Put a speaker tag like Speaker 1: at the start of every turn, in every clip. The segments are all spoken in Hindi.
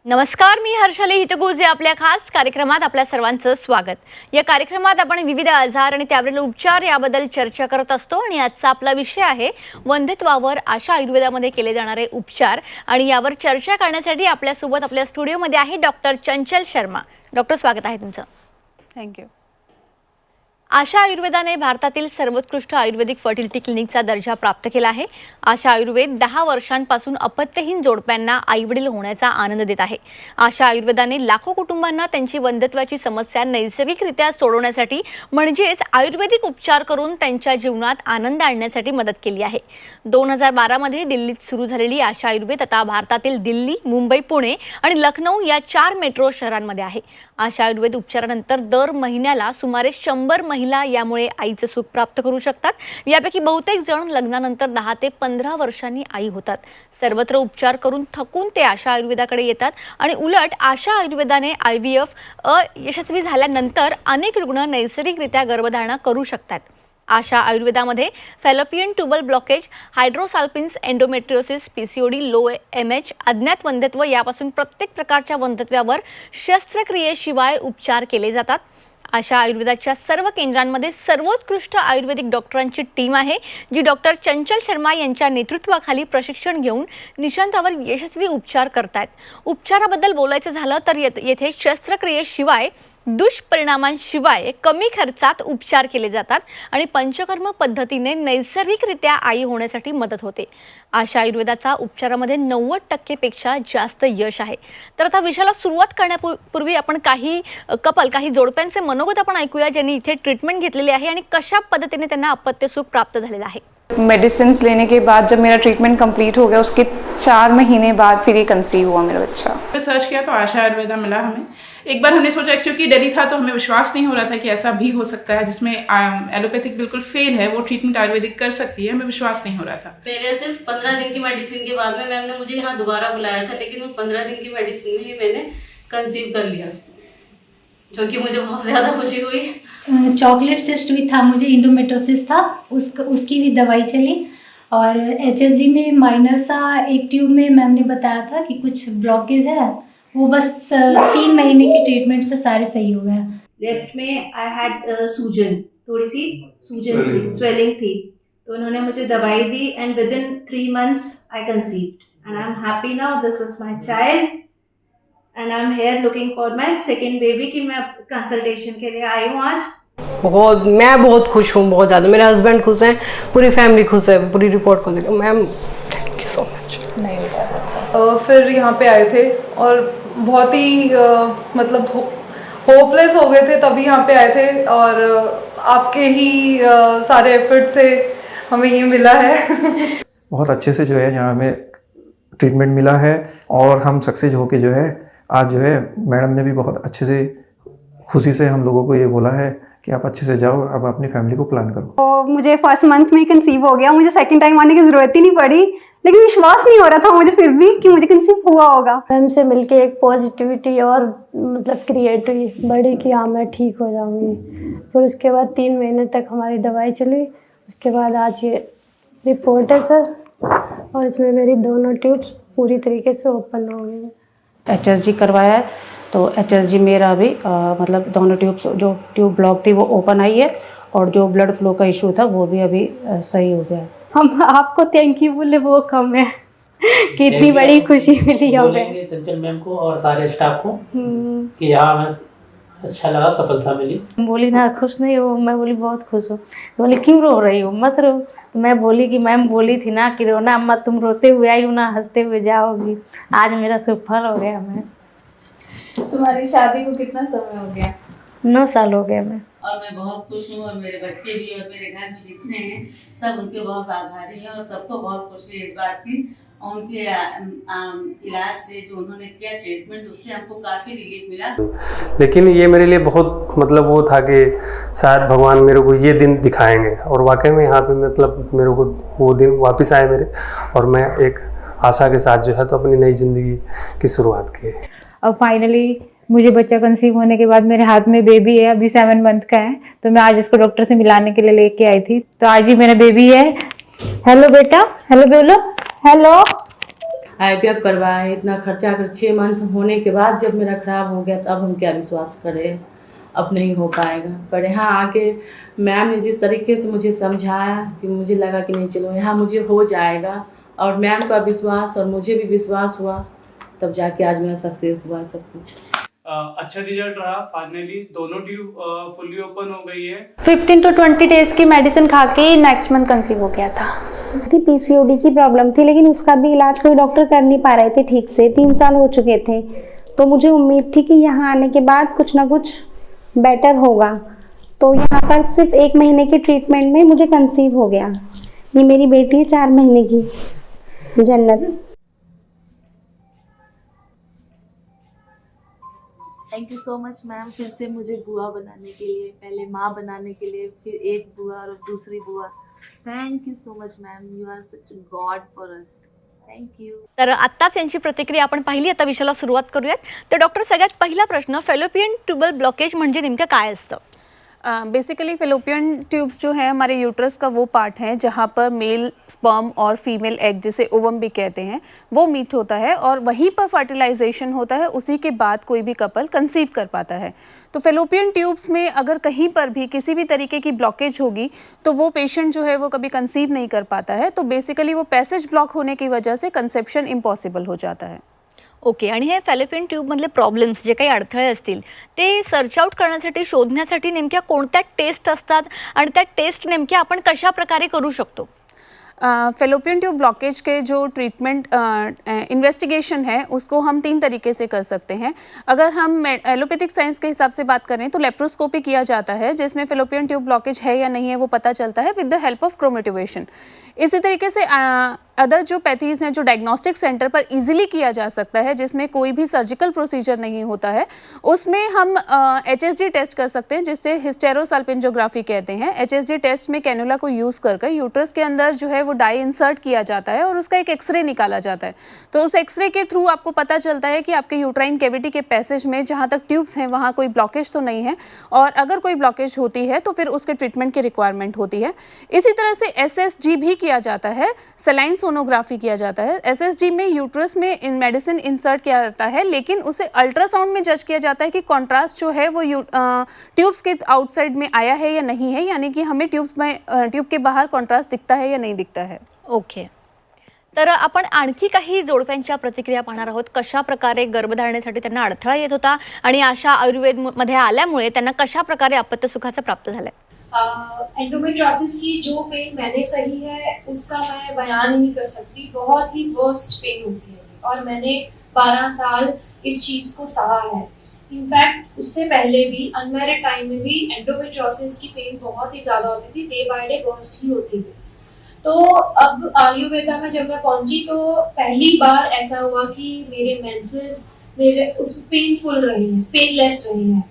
Speaker 1: नमस्कार, मी हर्षाली हितगुजे आपल्या खास कार्यक्रमात आपल्या सर्वांचं स्वागत। या कार्यक्रमात आपण विविध आजार आणि त्यावरील उपचार याबद्दल चर्चा करत असतो आणि आजचा आपला विषय आहे वंध्यत्वावर आशा आयुर्वेदामध्ये केले जाणारे उपचार। आणि यावर चर्चा करण्यासाठी आपल्या सोबत आपल्या स्टुडिओमध्ये आहे डॉक्टर चंचल शर्मा। डॉक्टर, स्वागत आहे तुमचं।
Speaker 2: थँक्यू।
Speaker 1: आशा आयुर्वेदाने भारतातील सर्वोत्कृष्ट आयुर्वेदिक फर्टिलिटी क्लिनिकचा दर्जा प्राप्त केला आहे। आशा आयुर्वेद 10 वर्षांपासून अपत्यहीन जोडप्यांना आईवडील होण्याचा आनंद देत आहे। आशा आयुर्वेदाने लाखो कुटुंबांना त्यांची वंध्यत्वाची समस्या नैसर्गिकरित्या सोडवण्यासाठी म्हणजेच आयुर्वेदिक उपचार करून त्यांच्या जीवनात आनंद आणण्यासाठी मदत केली आहे। 2012 मध्ये दिल्लीत सुरू झालेली आशा आयुर्वेद आता भारतातील दिल्ली, मुंबई, पुणे आणि लखनौ या 4 मेट्रो शहरांमध्ये आहे। आशा आयुर्वेद उपचारानंतर दर महिन्याला सुमारे 100 महिला यामुळे आईचं सुख प्राप्त करू शकतात। यापैकी बहुतेक जण लग्नानंतर 10 ते 15 वर्षांनी आई होतात। सर्वत्र उपचार करून थकून ते आशा आयुर्वेदाकडे येतात आणि उलट आशा आयुर्वेदाने IVF यशस्वी झाल्यानंतर अनेक रुग्ण नैसर्गिकरित्या गर्भधारणा करू शकतात। आशा आयुर्वेदामध्ये fallopian tubal blockage, hydrosalpinx, endometriosis, PCOD, low MH, अज्ञात वंध्यत्व यापासून प्रत्येक प्रकारच्या वंध्यत्वावर शस्त्रक्रियेशिवाय उपचार केले जातात। आशा आयुर्वेदाच्या सर्व केंद्रांमध्ये सर्वोत्कृष्ट आयुर्वेदिक डॉक्टरांची टीम आहे, जी डॉक्टर चंचल शर्मा यांच्या नेतृत्वाखाली प्रशिक्षण घेऊन निशांतावर यशस्वी उपचार करतात। उपचाराबद्दल बोलायचं झालं तर येथे शस्त्रक्रियेशिवाय दुष्परिणामांशिवाय कमी खर्चात उपचार केले जातात आणि पंचकर्म पद्धतीने नैसर्गिकरित्या आई होण्यासाठी मदत होते। आशा आयुर्वेदाचा उपचारामध्ये 90% पेक्षा जास्त यश आहे। तर आता विषयाला सुरुवात करण्यापूर्वी आपण काही जोडप्यांचे मनोगत आपण ऐकूया, ज्यांनी इथे ट्रीटमेंट घेतलेली आहे आणि कशा पद्धतीने त्यांना अपत्य सुख प्राप्त झालेलं आहे।
Speaker 2: मेडिसिन लेने के बाद जब मेरा ट्रीटमेंट कंप्लीट हो गया, उसके 4 महीने बाद फिर ये कंसीव हुआ मेरा बच्चा।
Speaker 3: सर्च किया तो आशा आयुर्वेदा मिला हमें। एक बार हमने सोचा, क्योंकि दिल्ली था तो हमें विश्वास नहीं हो रहा था कि ऐसा भी हो सकता है जिसमें एलोपैथिक बिल्कुल फेल है वो ट्रीटमेंट आयुर्वेदिक कर सकती है, हमें विश्वास नहीं हो रहा था।
Speaker 4: मेरे सिर्फ 15 दिन की मेडिसिन के बाद में मैम ने मुझे यहाँ दोबारा बुलाया था, लेकिन वो 15 दिन की मेडिसिन में ही मैंने कंसीव कर लिया, जो कि मुझे बहुत ज़्यादा खुशी हुई।
Speaker 5: चॉकलेट सिस्ट भी था, मुझे इंडोमेट्रोसिस था, उसकी भी दवाई चली। और HSG में माइनर सा एक ट्यूब में मैम ने बताया था कि कुछ ब्लॉकेज है, वो बस 3 महीने की ट्रीटमेंट से सारे सही हो गया।
Speaker 6: लेफ्ट में आई हैड सूजन, थोड़ी सी सूजन थी, स्वेलिंग थी, तो उन्होंने मुझे दवाई दी and within 3 months I conceived and I am happy now. This is my child and I am here looking for my second baby की मैं कंसल्टेशन के लिए आई हूँ आज।
Speaker 7: मैं बहुत खुश हूँ, बहुत ज़्यादा। मेरे हस्बैंड खुश हैं, पूरी फैमिली खुश है पूरी रिपोर्ट को लेकर। Ma'am thank you so much.
Speaker 8: फिर यहाँ पे आए थे और बहुत ही मतलब होपलेस हो गए थे, तभी यहाँ पे आए थे और आपके ही सारे एफर्ट से हमें ये मिला है।
Speaker 9: बहुत अच्छे से जो है यहाँ हमें ट्रीटमेंट मिला है और हम सक्सेस होके जो है आज जो है मैडम ने भी बहुत अच्छे से खुशी से हम लोगों को ये बोला है कि आप अच्छे से जाओ, अब अपनी फैमिली को प्लान करो।
Speaker 10: तो मुझे फर्स्ट मंथ में कंसीव हो गया, मुझे सेकंड टाइम आने की ज़रूरत ही नहीं पड़ी, लेकिन विश्वास नहीं हो रहा था मुझे फिर भी कि मुझे कंसीव हुआ होगा।
Speaker 11: मैम से मिलके एक पॉजिटिविटी और मतलब क्रिएट हुई बड़ी कि हाँ मैं ठीक हो जाऊंगी। फिर उसके बाद 3 महीने तक हमारी दवाई चली। उसके बाद आज ये रिपोर्ट है सर, और इसमें मेरी दोनों ट्यूब्स पूरी तरीके से ओपन हो गई।
Speaker 12: HSG करवाया है, तो HSG मेरा भी मतलब दोनों ट्यूब्स, जो ट्यूब ब्लॉक थी वो ओपन आई है और जो ब्लड फ्लो का इशू था वो भी अभी सही हो गया।
Speaker 11: हम आपको थैंक यू बोले वो कम है कि इतनी बड़ी खुशी मिली हमें।
Speaker 13: चंचल मैम को और सारे स्टाफ को कि यहाँ हमें अच्छा लगा, सफलता मिली।
Speaker 11: बोली ना खुश नहीं हो, मैं बोली बहुत खुश हूँ। बोली क्यों रो रही हो, मत रो। तो मैं बोली कि मैम बोली थी ना कि रोना मत, तुम रोते हुए आई हो ना, हंसते हुए जाओगी। आज मेरा सुफल हो गया। मैं
Speaker 2: तुम्हारी शादी को कितना समय हो गया?
Speaker 11: 9 साल हो गया मैं।
Speaker 4: और मैं बहुत खुश हूँ और मेरे बच्चे भी और मेरे घर में जितने हैं सब उनके बहुत आभारी हैं और सबको बहुत खुशी है इस बात की। और उनके इलाज से जो उन्होंने किया ट्रीटमेंट, उससे हमको काफ़ी रिलीफ मिला।
Speaker 14: लेकिन ये मेरे लिए बहुत मतलब वो था कि शायद भगवान मेरे को ये दिन दिखाएंगे, और वाकई में यहाँ पे मतलब मेरे को वो दिन वापस आए मेरे, और मैं एक आशा के साथ जो है तो अपनी नई ज़िंदगी की शुरुआत की।
Speaker 15: और फाइनली मुझे बच्चा कंसीव होने के बाद मेरे हाथ में बेबी है, अभी 7 मंथ का है। तो मैं आज इसको डॉक्टर से मिलाने के लिए लेके आई थी, तो आज ही मेरा बेबी है। हेलो बेटा, हेलो बोलो, हेलो।
Speaker 16: IVF करवाया है, इतना खर्चा कर 6 मंथ होने के बाद जब मेरा ख़राब हो गया तब हम क्या विश्वास करें, अब नहीं हो पाएगा। पर यहाँ आके मैम ने जिस तरीके से मुझे समझाया कि मुझे लगा कि नहीं चलो यहाँ मुझे हो जाएगा, और मैम का विश्वास और मुझे भी विश्वास हुआ, तब जाके आज मेरा सक्सेस हुआ सब कुछ।
Speaker 17: अच्छा रिजल्ट रहा। फाइनली दोनों ट्यूब फुल्ली ओपन हो गई है।
Speaker 18: 15 to 20 डेज की मेडिसिन खा के नेक्स्ट मंथ कंसीव हो गया था। PCOD की प्रॉब्लम थी, लेकिन उसका भी इलाज कोई डॉक्टर कर नहीं पा रहे थे ठीक से। 3 साल हो चुके थे, तो मुझे उम्मीद थी कि यहाँ आने के बाद कुछ ना कुछ बेटर होगा। तो यहाँ पर सिर्फ 1 महीने के ट्रीटमेंट में मुझे कंसीव हो गया। ये मेरी बेटी है 4 महीने की, जन्नत।
Speaker 19: Thank you so much ma'am, फिर से मुझे बुआ बनाने के लिए, पहले माँ बनाने के लिए, फिर एक बुआ और दूसरी बुआ। Thank you so much ma'am, you are such god for us. Thank you.
Speaker 1: तर आत्ताच यांची प्रतिक्रिया आपण पाहिली. आता विषयाला सुरुवात करूयात. तर डॉक्टर, सगळ्यात पहिला प्रश्न, फॅलोपियन ट्यूबल ब्लॉकेज म्हणजे नेमकं काय असतं?
Speaker 20: बेसिकली फेलोपियन ट्यूब्स जो है हमारे यूट्रस का वो पार्ट है जहाँ पर मेल स्पर्म और फीमेल एग, जिसे ओवम भी कहते हैं, वो मीट होता है और वहीं पर फर्टिलाइजेशन होता है. उसी के बाद कोई भी कपल कंसीव कर पाता है. तो फेलोपियन ट्यूब्स में अगर कहीं पर भी किसी भी तरीके की ब्लॉकेज होगी तो वो पेशेंट जो है वो कभी कंसीव नहीं कर पाता है. तो बेसिकली वो पैसेज ब्लॉक होने की वजह से कंसेप्शन इम्पॉसिबल हो जाता है.
Speaker 1: ओके. आणि हे फॅलोपियन ट्यूबमधले प्रॉब्लेम्स जे काही अडथळे असतील ते सर्च आउट करण्यासाठी, शोधण्यासाठी नेमक्या कोणत्या टेस्ट असतात आणि त्या टेस्ट नेमक्या आपण कशा प्रकारे करू शकतो?
Speaker 20: फेलोपियन ट्यूब ब्लॉकेज के जो ट्रीटमेंट इन्वेस्टिगेशन है उसको हम 3 तरीके से कर सकते हैं. अगर हम एलोपैथिक साइंस के हिसाब से बात करें तो लेप्रोस्कोपी किया जाता है, जिसमें फेलोपियन ट्यूब ब्लॉकेज है या नहीं है वो पता चलता है विद द हेल्प ऑफ क्रोमेटोवेशन. इसी तरीके से अदर जो पैथीज हैं जो डायग्नोस्टिक सेंटर पर इजीली किया जा सकता है, जिसमें कोई भी सर्जिकल प्रोसीजर नहीं होता है, उसमें हम HSG टेस्ट कर सकते हैं, जिसे हिस्टेरोसाल्पिंजोग्राफी कहते हैं. HSG टेस्ट में कैनुला को यूज़ कर यूट्रस के अंदर जो है वो डाई इंसर्ट किया जाता है और उसका एक एक्सरे निकाला जाता है. तो उस एक्सरे के थ्रू आपको पता चलता है कि आपके यूट्राइन कैविटी के पैसेज में जहाँ तक ट्यूब्स हैं वहाँ कोई ब्लॉकेज तो नहीं है, और अगर कोई ब्लॉकेज होती है तो फिर उसके ट्रीटमेंट की रिक्वायरमेंट होती है. इसी तरह से SSG भी किया जाता है, सेलाइन सोनोग्राफी किया जाता है. SSG में यूट्रस में मेडिसिन इंसर्ट किया जाता है, लेकिन उसे अल्ट्रासाउंड में जज किया जाता है कि कॉन्ट्रास्ट जो है वो ट्यूब्स के आउटसाइड में आया है या नहीं है, यानी कि हमें ट्यूब के बाहर कॉन्ट्रास्ट दिखता है या नहीं दिखता है.
Speaker 1: ओके. तर आपण आणखी काही जोडप्यांच्या प्रतिक्रिया पाहणार आहोत. कशा प्रकारे गर्भधारणेसाठी त्यांना अडथळा येत होता आणि आशा आयुर्वेदमध्ये आल्यामुळे त्यांना कशा प्रकारे अपत्य सुखाचं प्राप्त झालंय.
Speaker 21: एंडोमेट्रियोसिस की जो पेन मैंने सही है उसका मैं बयान ही नहीं कर सकती. बहुत ही वर्स्ट पेन होती है और मैंने 12 साल इस चीज़ को सहा है. इनफैक्ट उससे पहले भी अनमैरिड टाइम में भी एंडोमेट्रियोसिस की पेन बहुत ही ज़्यादा होती थी, डे बाय डे वर्स्ट ही होती थी. तो अब आयुर्वेदा में जब मैं पहुंची तो पहली बार ऐसा हुआ कि मेरे मेंसेस मेरे उस पेनफुल रहे हैं, पेनलेस रहे हैं.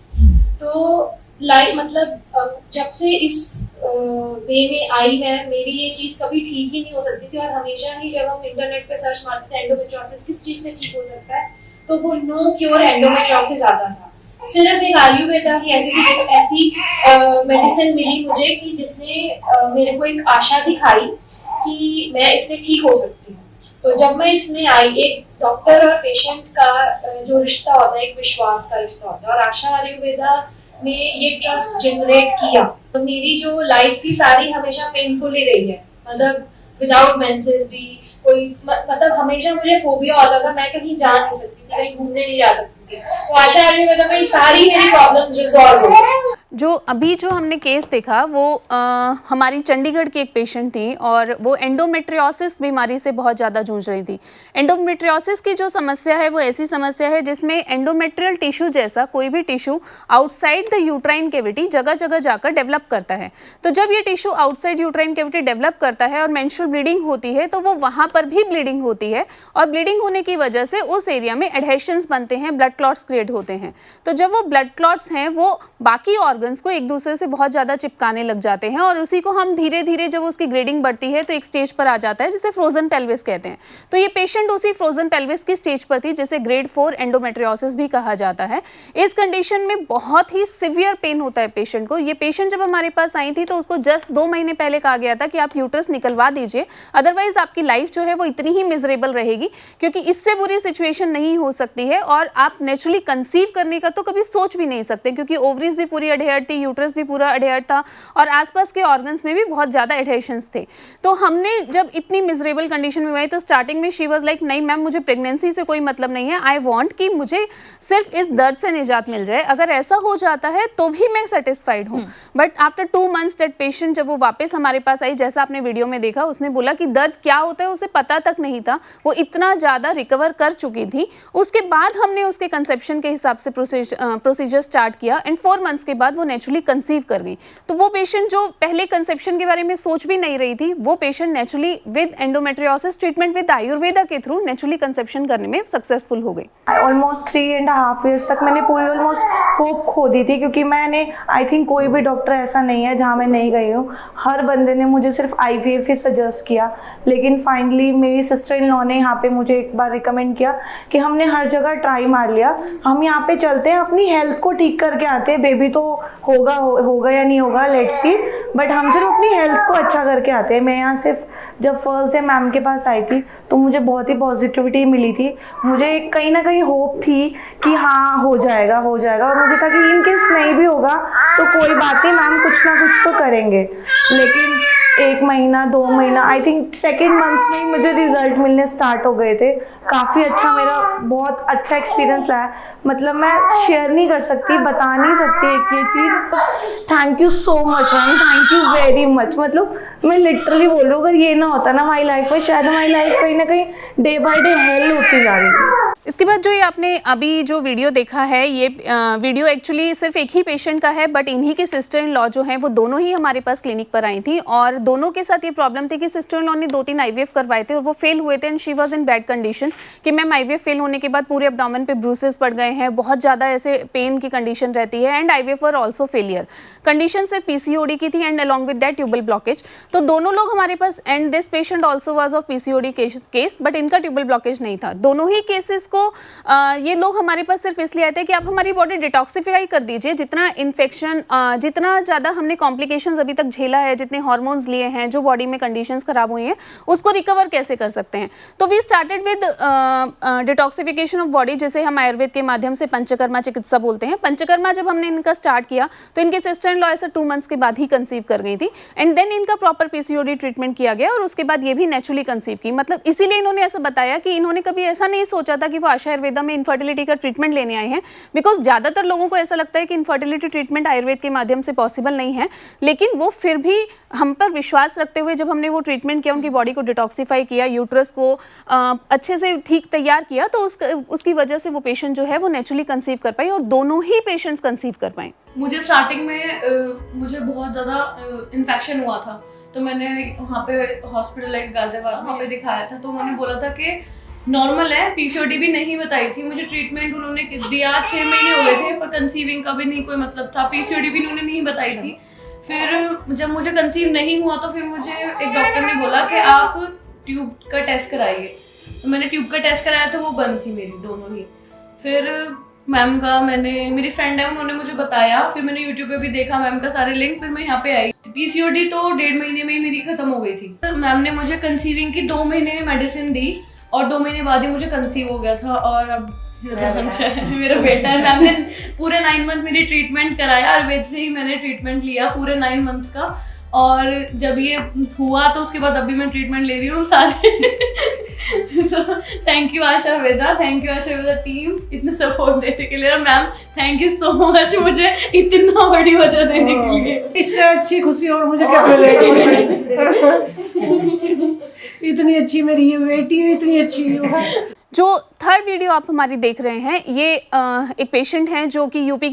Speaker 21: तो लाइफ मतलब जब से इस वे में आई मैं, मेरी ये चीज़ कभी ठीक ही नहीं हो सकती थी. और हमेशा ही जब हम इंटरनेट पे सर्च मारते थे एंडोमेट्रियोसिस किस चीज़ से ठीक हो सकता है, तो वो नो क्योर एंडोमेट्रियोसिस आता था. सिर्फ एक आयुर्वेदा की ऐसी मेडिसिन मिली मुझे कि जिसने मेरे को एक आशा दिखाई कि मैं इससे ठीक हो सकती हूँ. तो जब मैं इसमें आई, एक डॉक्टर और पेशेंट का जो रिश्ता होता है, एक विश्वास का रिश्ता होता है, और आशा आयुर्वेदा में ये ट्रस्ट जनरेट किया. तो मेरी जो लाइफ थी सारी हमेशा पेनफुल ही रही है. मतलब विदाउट मेंसेस भी कोई मतलब हमेशा मुझे फोबिया होता था, मैं कहीं जा नहीं सकती थी, कहीं घूमने नहीं जा सकती थी. तो आशा आयुर्वेदा में सारी मेरी प्रॉब्लम्स रिजॉल्व हो गई.
Speaker 20: जो अभी जो हमने केस देखा वो हमारी चंडीगढ़ की एक पेशेंट थी और वो एंडोमेट्रियोसिस बीमारी से बहुत ज़्यादा जूझ रही थी. एंडोमेट्रियोसिस की जो समस्या है वो ऐसी समस्या है जिसमें एंडोमेट्रियल टिश्यू जैसा कोई भी tissue outside the uterine cavity जगह जगह जाकर डेवलप करता है. तो जब ये tissue outside uterine cavity develop करता है और मेंस्ट्रुअल ब्लीडिंग होती है तो वो वहाँ पर भी ब्लीडिंग होती है, और ब्लीडिंग होने की वजह से उस एरिया में एडहेशंस बनते हैं, ब्लड क्लॉट्स क्रिएट होते हैं. तो जब वो ब्लड क्लॉट्स हैं वो बाकी ऑर्गन्स को एक दूसरे से बहुत ज़्यादा चिपकाने लग जाते हैं और उसी को हम धीरे धीरे जब उसकी ग्रेडिंग बढ़ती है तो एक स्टेज पर आ जाता है जिसे फ्रोजन पेल्विस कहते हैं। तो ये पेशेंट उसी फ्रोजन पेल्विस की स्टेज पर थी जिसे ग्रेड 4 एंडोमेट्रियोसिस भी कहा जाता है। इस कंडीशन में बहुत ही सिवियर पेन होता है पेशेंट को। ये पेशेंट जब हमारे पास आई थी तो उसको जस्ट 2 महीने पहले कहा गया था कि आप यूट्रस निकलवा दीजिए, अदरवाइज आपकी लाइफ जो है वो इतनी ही मिजरेबल रहेगी, क्योंकि इससे बुरी सिचुएशन नहीं हो सकती है और आप नेचुरली कंसीव करने का तो कभी सोच भी नहीं सकते, क्योंकि ओवरीज भी पूरी अडेयर थी, यूट्रस भी पूरा अडेयर था और आसपास के ऑर्गन्स में भी बहुत ज़्यादा एडहेशंस थे। तो हमने जब इतनी मिजरेबल कंडीशन में आई तो स्टार्टिंग में शी वाज लाइक नहीं मैम मुझे प्रेगनेंसी से कोई मतलब नहीं है, आई वांट कि मुझे सिर्फ इस दर्द से निजात मिल जाए, अगर ऐसा हो जाता है तो भी मैं सेटिस्फाइड हूँ। But after 2 months that patient जब वो वापस हमारे पास आई, जैसा आपने वीडियो में देखा, उसने बोला कि दर्द क्या होता है उसे पता तक नहीं था, वो इतना ज़्यादा रिकवर कर चुकी थी। उसके बाद हमने उसके कंसेप्शन के हिसाब से प्रोसीजर स्टार्ट किया एंड 4 मंथ्स के बाद वो नेचुरली कंसीव कर गई। तो वो पेशेंट जो पहले कंसेप्शन के बारे में सोच भी नहीं रही थी, वो patient naturally with endometriosis treatment with Ayurveda के थ्रू नेचुरली कंसेप्शन करने में सक्सेसफुल हो गई।
Speaker 3: ऑलमोस्ट 3.5 ईयर्स तक मैंने पूरी ऑलमोस्ट होप खो दी थी, क्योंकि मैंने आई थिंक कोई भी डॉक्टर ऐसा नहीं है जहाँ मैं नहीं गई हूँ, हर बंदे ने मुझे सिर्फ IVF ही सजेस्ट किया। लेकिन फाइनली मेरी सिस्टर इन लॉ ने यहाँ पे मुझे एक बार रिकमेंड किया कि हमने हर जगह ट्राई मार लिया, हम यहाँ पे चलते हैं, अपनी हेल्थ को ठीक करके आते हैं, बेबी तो होगा या नहीं होगा लेट्स सी, बट हम सिर्फ अपनी हेल्थ को अच्छा करके आते हैं। मैं यहाँ सिर्फ जब फर्स्ट डे मैम के पास आई थी तो मुझे बहुत ही पॉजिटिविटी मिली थी, मुझे कहीं ना कहीं होप थी कि हाँ हो जाएगा और मुझे था कि इन केस नहीं भी होगा तो कोई बात नहीं, मैम कुछ ना कुछ तो करेंगे। लेकिन 1 महीना 2 महीना आई थिंक सेकेंड मंथ में ही मुझे रिजल्ट मिलने स्टार्ट हो गए थे। काफ़ी अच्छा, मेरा बहुत अच्छा एक्सपीरियंस रहा, मतलब मैं शेयर नहीं कर सकती, बता नहीं सकती एक ये चीज़। Thank you so much ma'am, thank you very much. मतलब मैं लिटरली बोल रही हूँ, अगर ये ना होता ना हमारी लाइफ में, शायद हमारी लाइफ कहीं ना कहीं डे बाय डे हेल होती जा रही थी।
Speaker 20: इसके बाद जो ये आपने अभी जो वीडियो देखा है, ये वीडियो एक्चुअली सिर्फ एक ही पेशेंट का है, बट इन्हीं के सिस्टर इन लॉ जो हैं वो दोनों ही हमारे पास क्लिनिक पर आई थी और दोनों के साथ ये प्रॉब्लम थी कि सिस्टर इन लॉ ने 2-3 IVF करवाए थे और वो फेल हुए थे and she was in bad condition कि मैम IVF फेल होने के बाद पूरे एब्डोमेन पे ब्रूसेस पड़ गए हैं, बहुत ज़्यादा ऐसे पेन की कंडीशन रहती है and IVF were also failure. Condition सिर्फ PCOD की थी and along with that tubal blockage. तो दोनों लोग हमारे पास, and this patient also was of PCOD case, but इनका ट्यूबल ब्लॉकेज नहीं था। दोनों ही केसेस को ये लोग हमारे पास सिर्फ इसलिए आते हैं कि आप हमारी बॉडी डिटॉक्सिफाई कर दीजिए, जितना इन्फेक्शन, जितना ज़्यादा हमने कॉम्प्लिकेशंस अभी तक झेला है, जितने हार्मोन्स लिए हैं, जो बॉडी में कंडीशंस खराब हुई हैं, उसको रिकवर कैसे कर सकते हैं। तो we started with detoxification of body, जिसे हम आयुर्वेद के माध्यम से पंचकर्मा चिकित्सा बोलते हैं। पंचकर्मा जब हमने इनका स्टार्ट किया तो इनके सिस्टर इन लॉ ऐसा 2 मंथ्स के बाद ही कंसीव कर गई थी एंड देन इनका प्रॉपर PCOD ट्रीटमेंट किया गया और उसके बाद ये भी नेचुरली कंसीव की। मतलब इसीलिए इन्होंने ऐसा बताया कि इन्होंने कभी ऐसा नहीं सोचा था कि वो आशा आयुर्वेदा में इनफर्टिलिटी का ट्रीटमेंट लेने आए हैं, बिकॉज ज़्यादातर लोगों को ऐसा लगता है कि इनफर्टिलिटी ट्रीटमेंट आयुर्वेद के माध्यम से पॉसिबल नहीं है। लेकिन वो फिर भी हम पर विश्वास रखते हुए जब हमने वो ट्रीटमेंट किया, उनकी बॉडी को डिटॉक्सिफाई किया, यूट्रस को अच्छे से ठीक तैयार किया, तो उसकी वजह से वो पेशेंट जो है वो नेचुरली कंसीव कर पाई और दोनों ही पेशेंट्स कंसीव कर पाए।
Speaker 22: मुझे स्टार्टिंग में मुझे बहुत ज़्यादा इन्फेक्शन हुआ था, तो मैंने वहाँ पे हॉस्पिटल लाइक गाजियाबाद वहाँ पे दिखाया था, तो उन्होंने बोला था कि नॉर्मल है, PCOD भी नहीं बताई थी। मुझे ट्रीटमेंट उन्होंने दिया, 6 महीने हो गए थे, पर कंसीविंग का भी नहीं कोई मतलब था, PCOD भी उन्होंने नहीं बताई थी। फिर जब मुझे कंसीव नहीं हुआ तो फिर मुझे एक डॉक्टर ने बोला कि आप ट्यूब का टेस्ट कराइए, तो मैंने ट्यूब का टेस्ट कराया तो वो बंद थी मेरी दोनों ही। फिर मैम का, मेरी फ्रेंड है उन्होंने मुझे बताया, फिर मैंने यूट्यूब पे भी देखा मैम का सारे लिंक, फिर मैं यहाँ पे आई। PCOD तो 1.5 महीने में ही मेरी खत्म हो गई थी। तो मैम ने मुझे कंसीविंग की 2 महीने मेडिसिन दी और 2 महीने बाद ही मुझे कंसीव हो गया था और अब मेरा बेटा है। मैम ने पूरे 9 मंथ मेरी ट्रीटमेंट कराया, आयुर्वेद से ही मैंने ट्रीटमेंट लिया पूरे 9 मंथ्स का, और जब ये हुआ तो उसके बाद अभी मैं ट्रीटमेंट ले रही हूँ सारे। Thank you Asha Veda, thank you Asha Veda team इतना सपोर्ट देने के लिए। Ma'am thank you so much मुझे इतना बड़ी वजह देने के लिए।
Speaker 23: इससे अच्छी खुशी और मुझे क्या मिलेगी।
Speaker 20: इतनी अच्छी मेरी ये बेटी है, इतनी अच्छी जो थर्ड वीडियो आप हमारी देख रहे हैं, ये एक पेशेंट हैं जो कि यूपी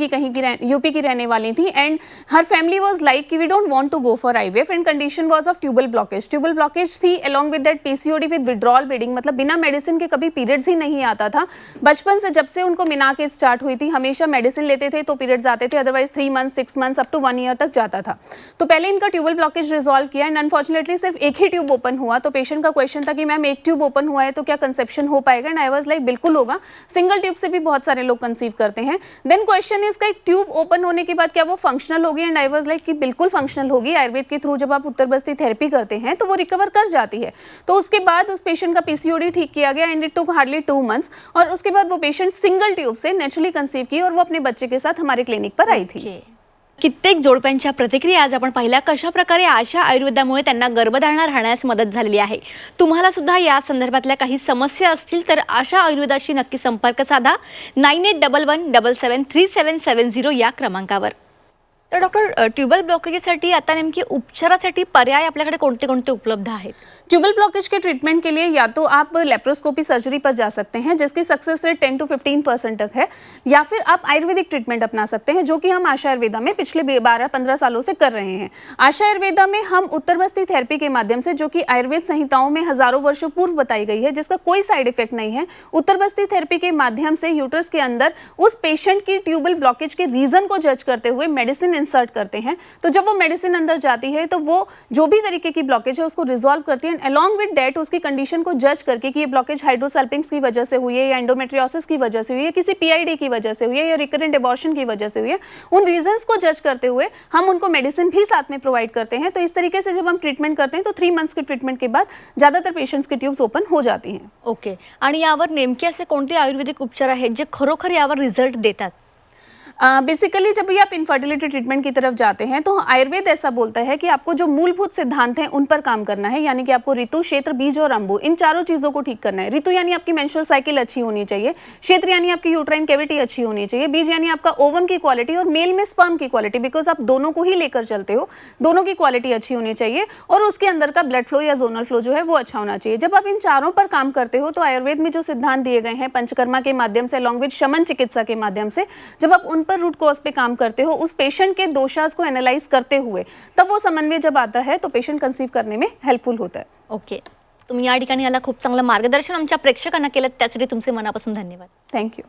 Speaker 20: की रहने वाली थी and her family was like कि we don't want to go for IVF and condition was of tubal blockage थी along with that PCOD with withdrawal bleeding, मतलब बिना मेडिसिन के कभी पीरियड्स ही नहीं आता था। बचपन से जब से उनको मिना के स्टार्ट हुई थी हमेशा मेडिसिन लेते थे तो पीरियड्स आते थे, otherwise 3 months 6 months up to 1 year तक जाता था। तो पहले इनका ट्यूबल ब्लॉकेज रिजॉल्व किया एंड अनफॉर्चुनेटली सिर्फ एक ही ट्यूब ओपन हुआ। तो पेशेंट का क्वेश्चन था कि मैम एक ट्यूब ओपन हुआ है तो क्या कंसेप्शन हो पाएगा, एंड आई वाज लाइक बिल्कुल होगा, सिंगल ट्यूब से भी बहुत सारे लोग कंसीव करते हैं। देन क्वेश्चन इज का एक ट्यूब ओपन होने के बाद क्या वो फंक्शनल होगी, एंड आई वाज लाइक कि बिल्कुल फंक्शनल होगी। आयुर्वेद के थ्रू जब आप उत्तर बस्ती थेरेपी करते हैं तो वो रिकवर कर जाती है। तो उसके बाद उस पेशेंट का पीसीओडी ठीक किया गया and it took hardly 2 months, और उसके बाद वो पेशेंट सिंगल ट्यूब से नेचुरली कंसीव की और वो अपने बच्चे के साथ हमारे क्लिनिक पर आई थी।
Speaker 1: कित्येक जोडप्यांच्या प्रतिक्रिया आज आपण पाहिल्या, कशा प्रकारे आशा आयुर्वेदामुळे त्यांना गर्भधारणा राहण्यास मदत झालेली आहे। तुम्हाला सुद्धा या संदर्भातल्या काही समस्या असतील तर आशा आयुर्वेदाशी नक्की संपर्क साधा 9811773770 या क्रमांकावर। तर डॉक्टर, ट्यूबल ब्लॉकेजसाठी आता नेमकी उपचारासाठी पर्याय आपल्याकडे कोणते कोणते उपलब्ध आहेत?
Speaker 20: ट्यूबल ब्लॉकेज के ट्रीटमेंट के लिए या तो आप लेप्रोस्कोपी सर्जरी पर जा सकते हैं जिसकी सक्सेस रेट 10 to 15% तक है, या फिर आप आयुर्वेदिक ट्रीटमेंट अपना सकते हैं जो कि हम आशा आयुर्वेदा में पिछले 12-15 सालों से कर रहे हैं। आशा आयुर्वेदा में हम उत्तर बस्ती थेरेपी के माध्यम से, जो कि आयुर्वेद संहिताओं में हजारों वर्षों पूर्व बताई गई है, जिसका कोई साइड इफेक्ट नहीं है, उत्तर बस्ती थेरेपी के माध्यम से यूट्रस के अंदर उस पेशेंट की ट्यूबल ब्लॉकेज के रीजन को जज करते हुए मेडिसिन इंसर्ट करते हैं। तो जब वो मेडिसिन अंदर जाती है तो वो जो भी तरीके की ब्लॉकेज है उसको रिजॉल्व करती है, एंड अलॉन्ग विद डेट उसकी कंडीशन को जज करके कि ये ब्लॉकेज हाइड्रोसल्पिंग्स की वजह से हुई है या एंडोमेट्रियोसिस की वजह से हुई है, किसी पीआईडी की वजह से हुई है या रिकरेंट एबॉर्शन की वजह से हुई है, उन रीजंस को जज करते हुए हम उनको मेडिसिन भी साथ में प्रोवाइड करते हैं। तो इस तरीके से जब हम ट्रीटमेंट करते हैं तो 3 मंथ्स के ट्रीटमेंट के बाद ज्यादातर पेशेंट्स की ट्यूब्स ओपन हो जाती हैं।
Speaker 1: ओके, आणि यावर नेमके असे कोणते आयुर्वेदिक उपचार आहेत जे खरोखर यावर रिझल्ट देतात?
Speaker 20: बेसिकली जब भी आप इनफर्टिलिटी ट्रीटमेंट की तरफ जाते हैं तो आयुर्वेद ऐसा बोलता है कि आपको जो मूलभूत सिद्धांत हैं उन पर काम करना है, यानी कि आपको ऋतु, क्षेत्र, बीज और अंबु, इन चारों चीज़ों को ठीक करना है। ऋतु यानी आपकी मेंस्ट्रुअल साइकिल अच्छी होनी चाहिए, क्षेत्र यानी आपकी यूट्राइन कैविटी अच्छी होनी चाहिए, बीज यानी आपका ओवम की क्वालिटी और मेल में स्पर्म की क्वालिटी, बिकॉज आप दोनों को ही लेकर चलते हो, दोनों की क्वालिटी अच्छी होनी चाहिए, और उसके अंदर का ब्लड फ्लो या जोनल फ्लो जो है वो अच्छा होना चाहिए। जब आप इन चारों पर काम करते हो तो आयुर्वेद में जो सिद्धांत दिए गए हैं पंचकर्मा के माध्यम से अलॉन्ग विद शमन चिकित्सा के माध्यम से, जब आप उन पर रूट कॉज पे काम करते हो, उस पेशेंट के दोषास को एनालाइज करते हुए, तब वो समन्वय जब आता है तो पेशेंट कंसीव करने में हेल्पफुल होता है।
Speaker 1: ओके, तुम्ही या ठिकाणी याला खूप चांगलं मार्गदर्शन आमच्या प्रेक्षकांना केलं, त्यासाठी तुमचे मनापासून धन्यवाद।
Speaker 20: थँक्यू।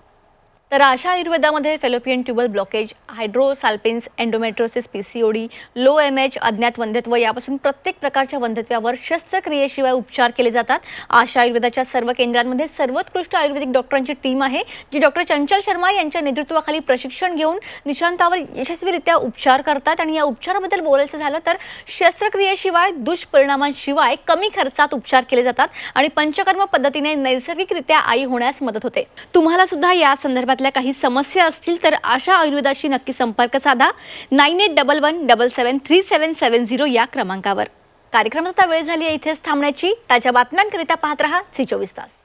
Speaker 1: तर आशा आयुर्वेदामध्ये fallopian tubal blockage, hydrosalpinx, endometriosis, PCOD, low MH, अज्ञात वंध्यत्व यापासून प्रत्येक प्रकारच्या वंध्यत्वावर शस्त्रक्रियेशिवाय उपचार केले जातात। आशा आयुर्वेदाच्या सर्व केंद्रांमध्ये सर्वोत्कृष्ट आयुर्वेदिक डॉक्टरांची टीम आहे, जी डॉक्टर चंचल शर्मा यांच्या नेतृत्वाखाली प्रशिक्षण घेऊन निशांतावर यशस्वीरित्या उपचार करतात। आणि या उपचाराबद्दल बोलायचं झालं तर शस्त्रक्रियेशिवाय, दुष्परिणामांशिवाय कमी खर्चात उपचार केले जातात आणि पंचकर्म पद्धतीने नैसर्गिकरित्या आई होण्यास मदत होते। तुम्हाला सुद्धा या संदर्भात काही समस्या असतील तर आशा आयुर्वेदाशी नक्की संपर्क साधा 9811773770 या क्रमांकावर। कार्यक्रमात आता वेळ झाली आहे इथेच थांबण्याची। ताज्या बातम्यांकरिता पाहत रहा C24 तास।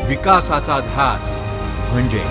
Speaker 5: विकासाचा ध्यास म्हणजे